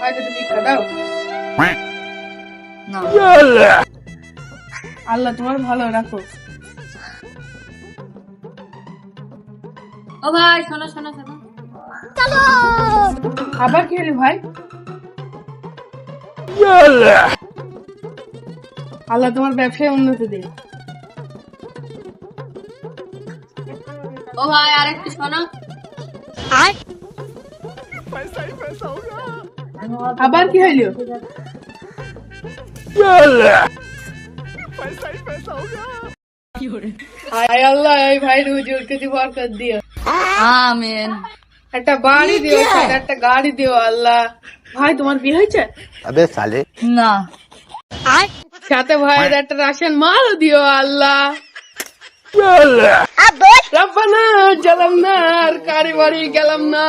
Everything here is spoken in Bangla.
ভাইকে তুমি ভিক্ষা দাও। না আল্লাহ তোমার ভালো রাখো। ও ভাই শোনো শোনো শোনো, আবার কি হলো ভাই? আল্লাহ তোমার ব্যবসায় উন্নতি দিন। ও ভাই আর একটু শোনো। আবার কি হইলো? হায় আল্লাহ, এই ভাই হুজুরকে দি বরকত দিও। আমিন। একটা বাড়ি দিও, সাথে একটা গাড়ি দিও আল্লাহ। ভাই তোমার বিয়ে হয়েছে? अबे साले না সাথে ভাইয়ের একটা রাশন মালও দিও আল্লাহ। রব্বানা জালামনা আর কারি বাড়ি গেলাম না।